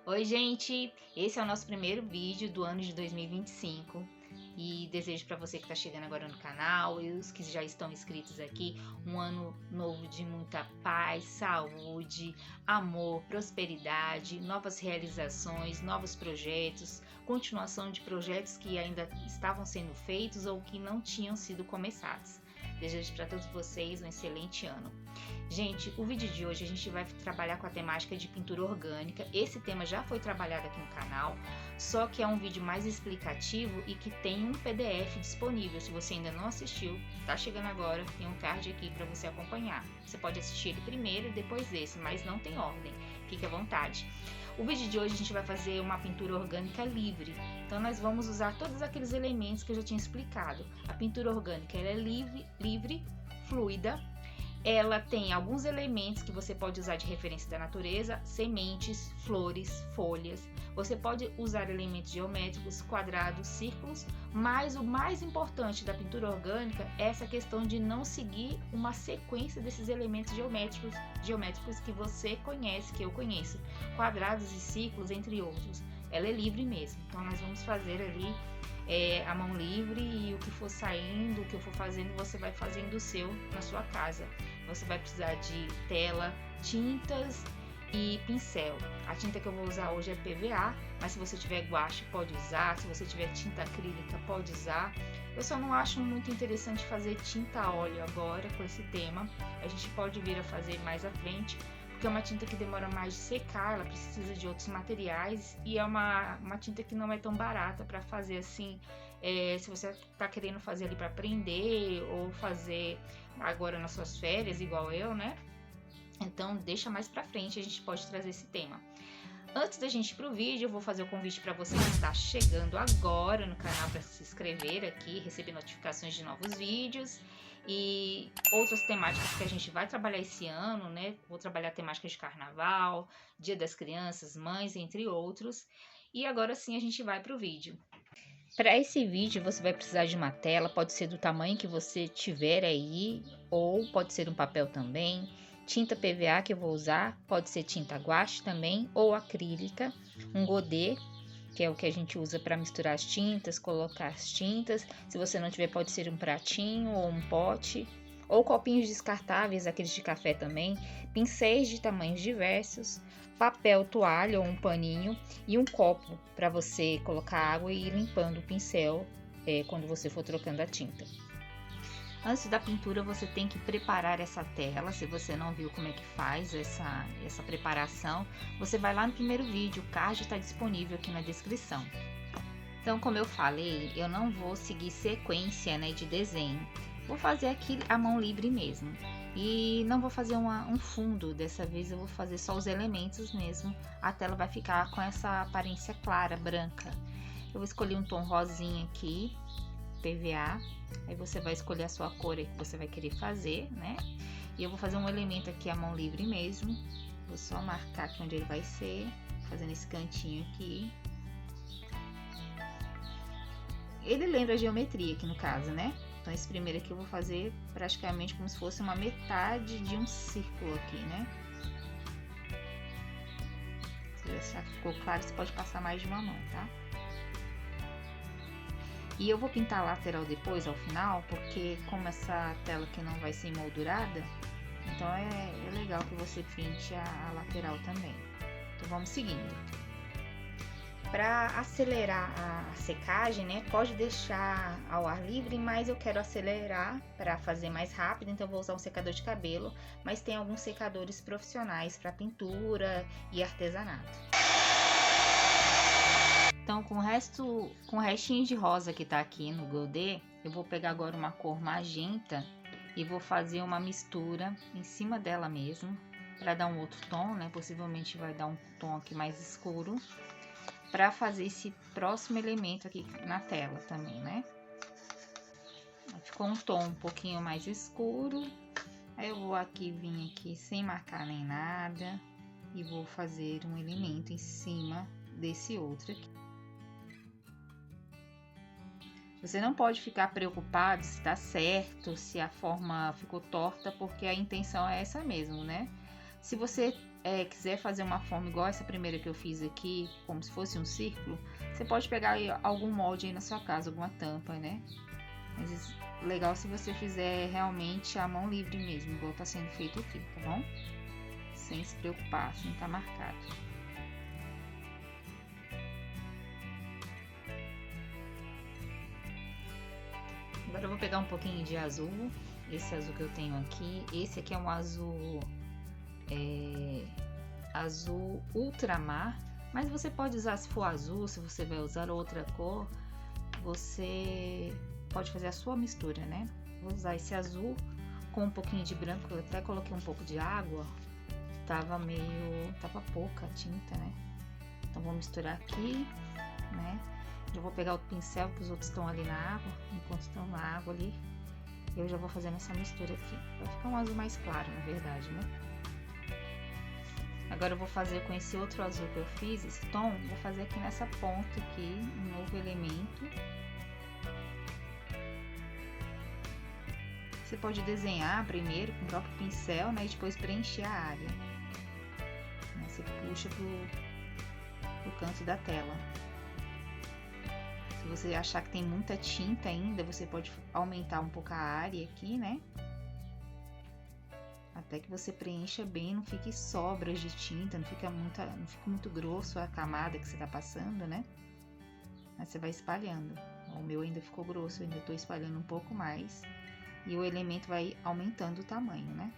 Oi, gente! Esse é o nosso primeiro vídeo do ano de 2025 e desejo para você que está chegando agora no canal e os que já estão inscritos aqui um ano novo de muita paz, saúde, amor, prosperidade, novas realizações, novos projetos, continuação de projetos que ainda estavam sendo feitos ou que não tinham sido começados. Desejo para todos vocês um excelente ano. Gente, o vídeo de hoje a gente vai trabalhar com a temática de pintura orgânica. Esse tema já foi trabalhado aqui no canal, só que é um vídeo mais explicativo e que tem um PDF disponível. Se você ainda não assistiu, tá chegando agora, tem um card aqui para você acompanhar. Você pode assistir ele primeiro e depois esse, mas não tem ordem, fique à vontade. O vídeo de hoje a gente vai fazer uma pintura orgânica livre, então nós vamos usar todos aqueles elementos que eu já tinha explicado. A pintura orgânica ela é livre, fluida. Ela tem alguns elementos que você pode usar de referência da natureza, sementes, flores, folhas. Você pode usar elementos geométricos, quadrados, círculos, mas o mais importante da pintura orgânica é essa questão de não seguir uma sequência desses elementos geométricos que você conhece, que eu conheço, quadrados e círculos, entre outros. Ela é livre mesmo, então nós vamos fazer ali a mão livre e o que for saindo, o que eu for fazendo, você vai fazendo o seu na sua casa. Você vai precisar de tela, tintas e pincel. A tinta que eu vou usar hoje é PVA, mas se você tiver guache pode usar, se você tiver tinta acrílica pode usar. Eu só não acho muito interessante fazer tinta a óleo agora com esse tema. A gente pode vir a fazer mais à frente, porque é uma tinta que demora mais de secar, ela precisa de outros materiais e é uma tinta que não é tão barata para fazer assim. Se você está querendo fazer ali para aprender ou fazer agora nas suas férias, igual eu, né? Então deixa mais para frente, a gente pode trazer esse tema. Antes da gente ir pro vídeo, eu vou fazer o convite para você que está chegando agora no canal para se inscrever aqui, receber notificações de novos vídeos e outras temáticas que a gente vai trabalhar esse ano, né? Vou trabalhar temáticas de carnaval, Dia das Crianças, Mães, entre outros. E agora sim a gente vai pro vídeo. Para esse vídeo você vai precisar de uma tela, pode ser do tamanho que você tiver aí, ou pode ser um papel também. Tinta PVA que eu vou usar, pode ser tinta guache também, ou acrílica. Um godê, que é o que a gente usa para misturar as tintas, colocar as tintas. Se você não tiver, pode ser um pratinho ou um pote. Ou copinhos descartáveis, aqueles de café também. Pincéis de tamanhos diversos. Papel toalha ou um paninho e um copo para você colocar água e ir limpando o pincel quando você for trocando a tinta. Antes da pintura você tem que preparar essa tela. Se você não viu como é que faz essa preparação, você vai lá no primeiro vídeo, o card está disponível aqui na descrição. Então, como eu falei, eu não vou seguir sequência, né, de desenho. Vou fazer aqui a mão livre mesmo. E não vou fazer um fundo, dessa vez eu vou fazer só os elementos mesmo. A tela vai ficar com essa aparência clara, branca. Eu vou escolher um tom rosinha aqui, PVA. Aí você vai escolher a sua cor que você vai querer fazer, né? E eu vou fazer um elemento aqui a mão livre mesmo. Vou só marcar aqui onde ele vai ser, fazendo esse cantinho aqui. Ele lembra a geometria aqui no caso, né? Então esse primeiro aqui eu vou fazer praticamente como se fosse uma metade de um círculo aqui, né? Se já ficou claro, você pode passar mais de uma mão, tá? E eu vou pintar a lateral depois, ao final, porque como essa tela aqui não vai ser emoldurada, então é legal que você pinte a lateral também. Então vamos seguindo. Para acelerar a secagem, né, pode deixar ao ar livre, mas eu quero acelerar para fazer mais rápido, então eu vou usar um secador de cabelo, mas tem alguns secadores profissionais para pintura e artesanato. Então, com o restinho de rosa que tá aqui no godê, eu vou pegar agora uma cor magenta e vou fazer uma mistura em cima dela mesmo, para dar um outro tom, né, possivelmente vai dar um tom aqui mais escuro, para fazer esse próximo elemento aqui na tela também, né? Ficou um tom um pouquinho mais escuro. Aí eu vou vir aqui sem marcar nem nada e vou fazer um elemento em cima desse outro aqui. Você não pode ficar preocupado se tá certo, se a forma ficou torta, porque a intenção é essa mesmo, né? Se você quiser fazer uma forma igual essa primeira que eu fiz aqui, como se fosse um círculo, você pode pegar aí algum molde aí na sua casa, alguma tampa, né? Mas legal se você fizer realmente a mão livre mesmo, igual tá sendo feito aqui, tá bom? Sem se preocupar, sem tá marcado. Agora eu vou pegar um pouquinho de azul, esse azul que eu tenho aqui. Esse aqui é um azul, azul ultramar, mas você pode usar, se for azul, se você vai usar outra cor, você pode fazer a sua mistura, né? Vou usar esse azul com um pouquinho de branco, eu até coloquei um pouco de água, tava pouca tinta, né? Então vou misturar aqui, né? Eu vou pegar o pincel, que os outros estão ali na água, enquanto estão na água ali, eu já vou fazendo essa mistura aqui. Vai ficar um azul mais claro, na verdade, né? Agora eu vou fazer com esse outro azul que eu fiz, esse tom, vou fazer aqui nessa ponta aqui, um novo elemento. Você pode desenhar primeiro com o próprio pincel, né? E depois preencher a área. Você puxa pro canto da tela. Se você achar que tem muita tinta ainda, você pode aumentar um pouco a área aqui, né? Até que você preencha bem, não fique sobras de tinta, não fica muito grosso a camada que você tá passando, né? Mas você vai espalhando. O meu ainda ficou grosso, eu ainda tô espalhando um pouco mais. E o elemento vai aumentando o tamanho, né?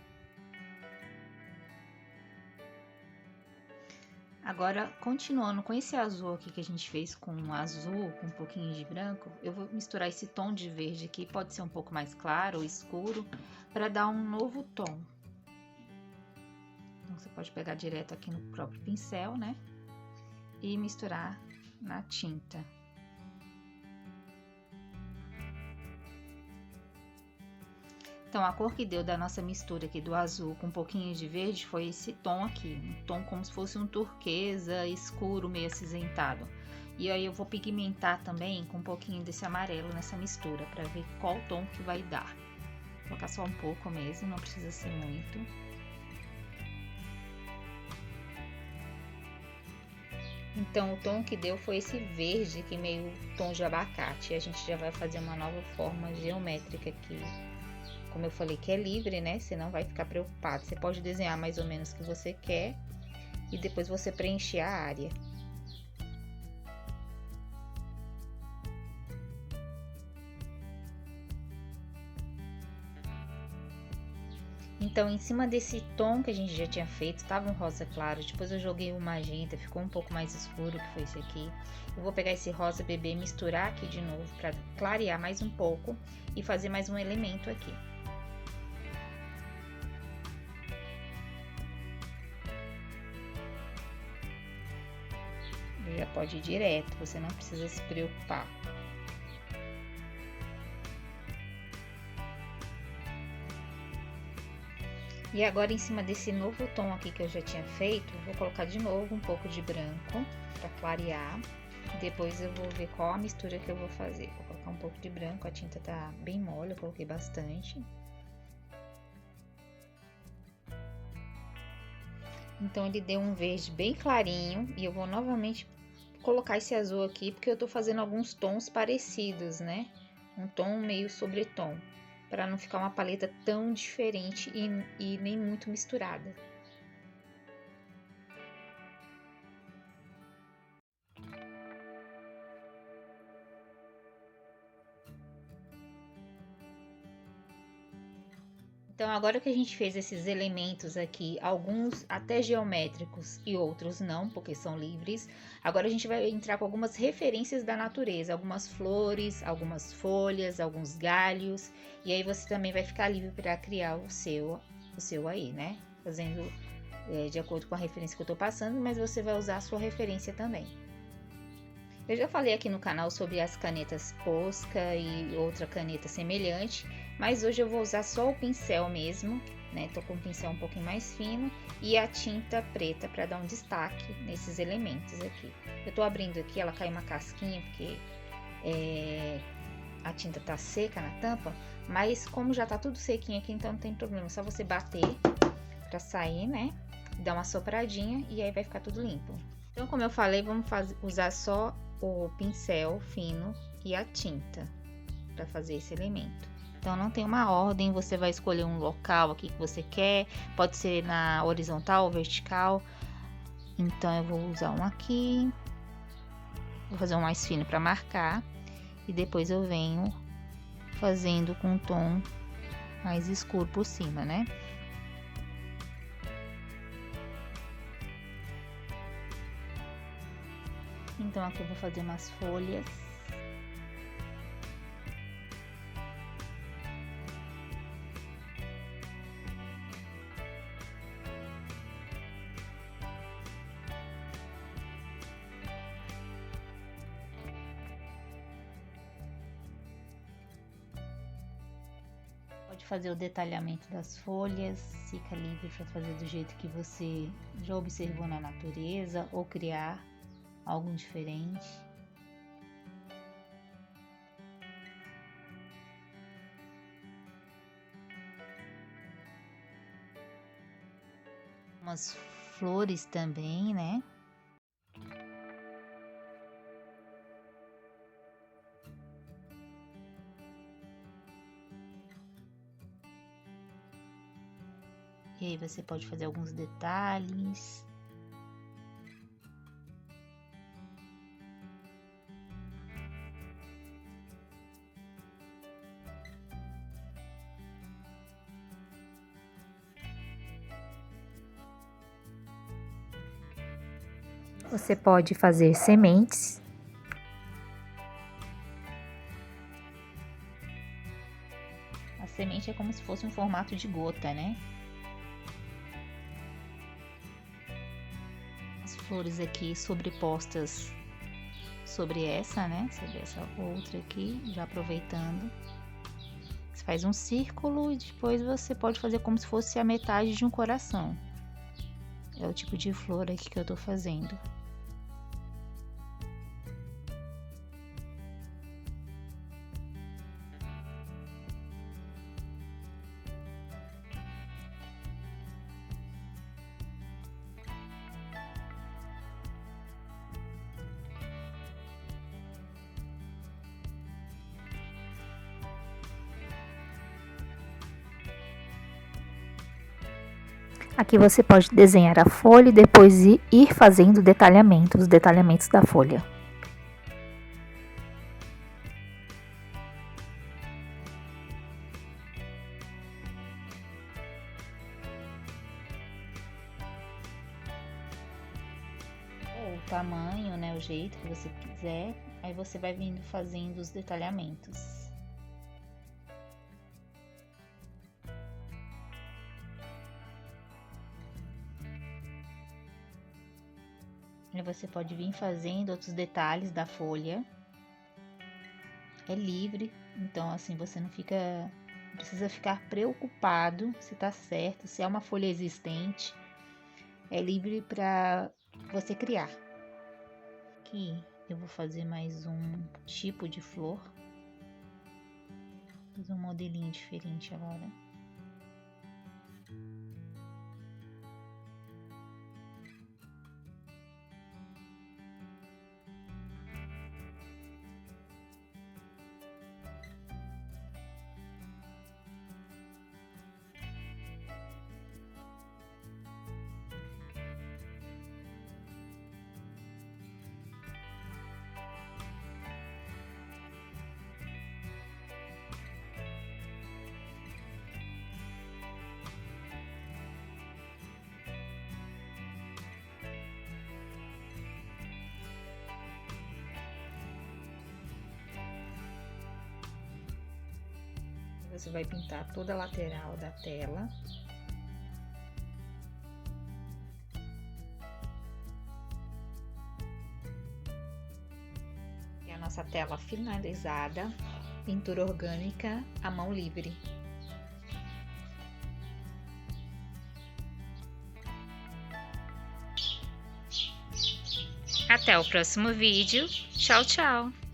Agora, continuando com esse azul aqui que a gente fez com azul, com um pouquinho de branco, eu vou misturar esse tom de verde aqui, pode ser um pouco mais claro ou escuro, para dar um novo tom. Então, você pode pegar direto aqui no próprio pincel, né? E misturar na tinta. Então, a cor que deu da nossa mistura aqui do azul com um pouquinho de verde foi esse tom aqui. Um tom como se fosse um turquesa escuro, meio acinzentado. E aí eu vou pigmentar também com um pouquinho desse amarelo nessa mistura, para ver qual tom que vai dar. Vou colocar só um pouco mesmo, não precisa ser muito. Então, o tom que deu foi esse verde aqui, meio tom de abacate. E a gente já vai fazer uma nova forma geométrica aqui. Como eu falei que é livre, né? Você não vai ficar preocupado. Você pode desenhar mais ou menos o que você quer e depois você preencher a área. Então, em cima desse tom que a gente já tinha feito, tava um rosa claro. Depois eu joguei o magenta, ficou um pouco mais escuro, que foi esse aqui. Eu vou pegar esse rosa bebê e misturar aqui de novo para clarear mais um pouco e fazer mais um elemento aqui. Já pode ir direto, você não precisa se preocupar. E agora, em cima desse novo tom aqui que eu já tinha feito, vou colocar de novo um pouco de branco para clarear. Depois eu vou ver qual a mistura que eu vou fazer. Vou colocar um pouco de branco, a tinta tá bem mole, eu coloquei bastante. Então, ele deu um verde bem clarinho e eu vou novamente colocar esse azul aqui, porque eu tô fazendo alguns tons parecidos, né? Um tom meio sobretom, para não ficar uma paleta tão diferente e nem muito misturada. Então, agora que a gente fez esses elementos aqui, alguns até geométricos e outros não, porque são livres, agora a gente vai entrar com algumas referências da natureza, algumas flores, algumas folhas, alguns galhos, e aí você também vai ficar livre para criar o seu aí, né? Fazendo de acordo com a referência que eu tô passando, mas você vai usar a sua referência também. Eu já falei aqui no canal sobre as canetas Posca e outra caneta semelhante, mas hoje eu vou usar só o pincel mesmo, né? Tô com um pincel um pouquinho mais fino e a tinta preta para dar um destaque nesses elementos aqui. Eu tô abrindo aqui, ela caiu uma casquinha porque a tinta tá seca na tampa, mas como já tá tudo sequinho aqui, então não tem problema, é só você bater para sair, né? dá uma sopradinha e aí vai ficar tudo limpo. Então, como eu falei, vamos usar só o pincel fino e a tinta para fazer esse elemento. Então, não tem uma ordem, você vai escolher um local aqui que você quer, pode ser na horizontal ou vertical. Então, eu vou usar um aqui, vou fazer um mais fino para marcar e depois eu venho fazendo com um tom mais escuro por cima, né? Então, aqui eu vou fazer umas folhas. Pode fazer o detalhamento das folhas, fica livre para fazer do jeito que você já observou na natureza ou criar algo diferente. Umas flores também, né? E aí você pode fazer alguns detalhes. Você pode fazer sementes. A semente é como se fosse um formato de gota, né? As flores aqui sobrepostas sobre essa, né? Sobre essa outra aqui, já aproveitando. Você faz um círculo e depois você pode fazer como se fosse a metade de um coração. É o tipo de flor aqui que eu tô fazendo. Aqui você pode desenhar a folha e depois ir fazendo os detalhamentos da folha. O tamanho, né, o jeito que você quiser, aí você vai vindo fazendo os detalhamentos. Aí você pode vir fazendo outros detalhes da folha. É livre, então assim você não precisa ficar preocupado se tá certo, se é uma folha existente. É livre para você criar. Aqui eu vou fazer mais um tipo de flor. Vou fazer um modelinho diferente agora. Você vai pintar toda a lateral da tela. E a nossa tela finalizada, pintura orgânica à mão livre. Até o próximo vídeo. Tchau, tchau!